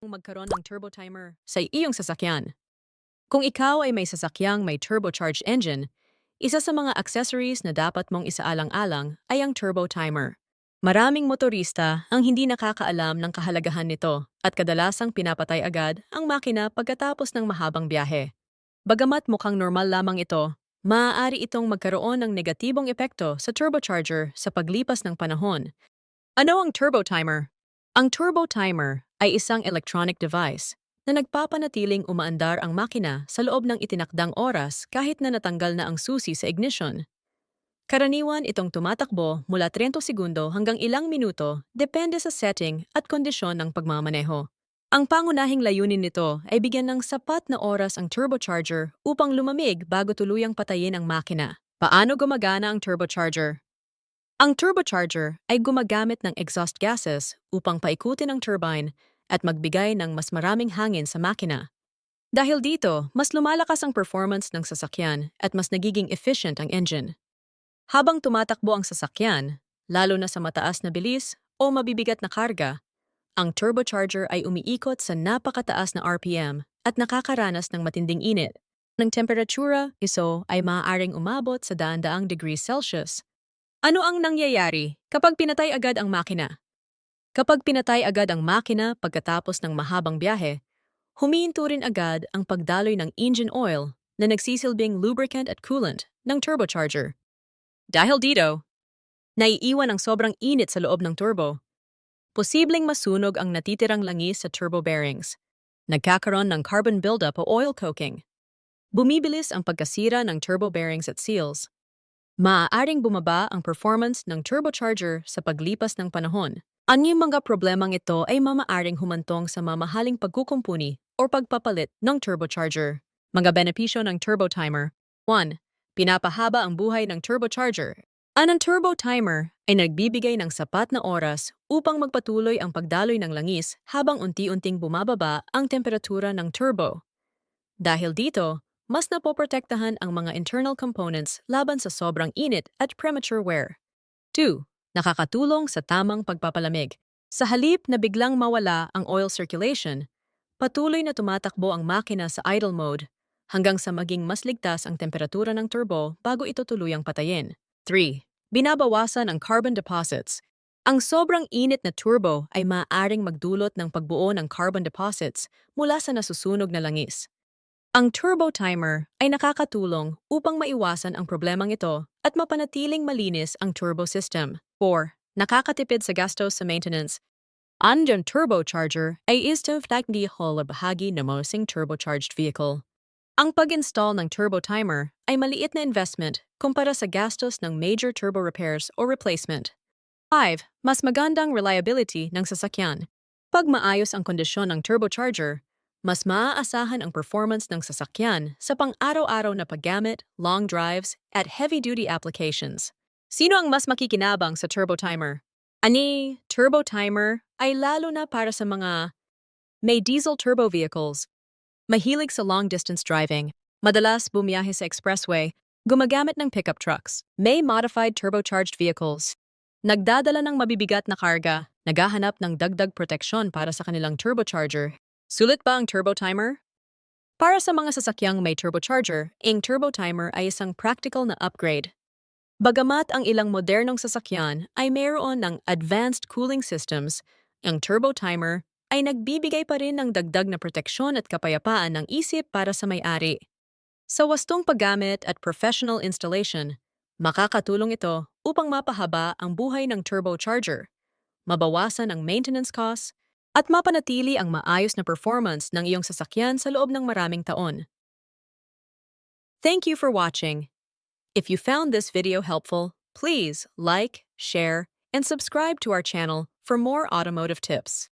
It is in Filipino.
Magkaroon ng turbo timer sa iyong sasakyan. Kung ikaw ay may sasakyang may turbocharged engine, isa sa mga accessories na dapat mong isaalang-alang ay ang turbo timer. Maraming motorista ang hindi nakakaalam ng kahalagahan nito at kadalasang pinapatay agad ang makina pagkatapos ng mahabang biyahe. Bagamat mukhang normal lamang ito, maaari itong magkaroon ng negatibong epekto sa turbocharger sa paglipas ng panahon. Ano ang turbo timer? Ang turbo timer ay isang electronic device na nagpapanatiling umaandar ang makina sa loob ng itinakdang oras kahit na natanggal na ang susi sa ignition. Karaniwan itong tumatakbo mula 30 segundo hanggang ilang minuto depende sa setting at kondisyon ng pagmamaneho. Ang pangunahing layunin nito ay bigyan ng sapat na oras ang turbocharger upang lumamig bago tuluyang patayin ang makina. Paano gumagana ang turbocharger? Ang turbocharger ay gumagamit ng exhaust gases upang paikutin ang turbine at magbigay ng mas maraming hangin sa makina. Dahil dito, mas lumalakas ang performance ng sasakyan at mas nagiging efficient ang engine. Habang tumatakbo ang sasakyan, lalo na sa mataas na bilis o mabibigat na karga, ang turbocharger ay umiikot sa napakataas na RPM at nakakaranas ng matinding init. Ng temperatura, iso ay maaaring umabot sa daan-daang degrees Celsius. Ano ang nangyayari kapag pinatay agad ang makina? Kapag pinatay agad ang makina pagkatapos ng mahabang biyahe, humihinto rin agad ang pagdaloy ng engine oil na nagsisilbing lubricant at coolant ng turbocharger. Dahil dito, naiiwan ang sobrang init sa loob ng turbo. Posibleng masunog ang natitirang langis sa turbo bearings. Nagkakaroon ng carbon buildup o oil coking. Bumibilis ang pagkasira ng turbo bearings at seals. Maaaring bumaba ang performance ng turbocharger sa paglipas ng panahon. Anyong mga problemang ito ay mamaaring humantong sa mamahaling pagkukumpuni o pagpapalit ng turbocharger. Mga benepisyo ng turbo timer. 1. Pinapahaba ang buhay ng turbocharger. Ang turbo timer ay nagbibigay ng sapat na oras upang magpatuloy ang pagdaloy ng langis habang unti-unting bumababa ang temperatura ng turbo. Dahil dito, mas napoprotektahan ang mga internal components laban sa sobrang init at premature wear. 2. Nakakatulong sa tamang pagpapalamig. Sa halip na biglang mawala ang oil circulation, patuloy na tumatakbo ang makina sa idle mode hanggang sa maging mas ligtas ang temperatura ng turbo bago ito tuluyang patayin. 3. Binabawasan ang carbon deposits. Ang sobrang init na turbo ay maaaring magdulot ng pagbuo ng carbon deposits mula sa nasusunog na langis. Ang turbo timer ay nakakatulong upang maiwasan ang problemang ito at mapanatiling malinis ang turbo system. 4. Nakakatipid sa gastos sa maintenance. Ang turbocharger ay isang technical na bahagi ng mosing turbocharged vehicle. Ang pag-install ng turbo timer ay maliit na investment kumpara sa gastos ng major turbo repairs o replacement. 5. Mas magandang reliability ng sasakyan. Pag maayos ang kondisyon ng turbocharger, mas maaasahan ang performance ng sasakyan sa pang-araw-araw na paggamit, long drives, at heavy-duty applications. Sino ang mas makikinabang sa turbo timer? Turbo timer ay lalo na para sa mga may diesel turbo vehicles, mahilig sa long-distance driving, madalas bumiyahe sa expressway, gumagamit ng pickup trucks, may modified turbocharged vehicles, nagdadala ng mabibigat na karga, naghahanap ng dagdag proteksyon para sa kanilang turbocharger. Sulit ba ang turbo timer? Para sa mga sasakyang may turbocharger, ang turbo timer ay isang practical na upgrade. Bagamat ang ilang modernong sasakyan ay mayroon ng advanced cooling systems, ang turbo timer ay nagbibigay pa rin ng dagdag na proteksyon at kapayapaan ng isip para sa may-ari. Sa wastong paggamit at professional installation, makakatulong ito upang mapahaba ang buhay ng turbocharger, mabawasan ang maintenance costs, at mapanatili ang maayos na performance ng iyong sasakyan sa loob ng maraming taon. Thank you for watching. If you found this video helpful, please like, share, and subscribe to our channel for more automotive tips.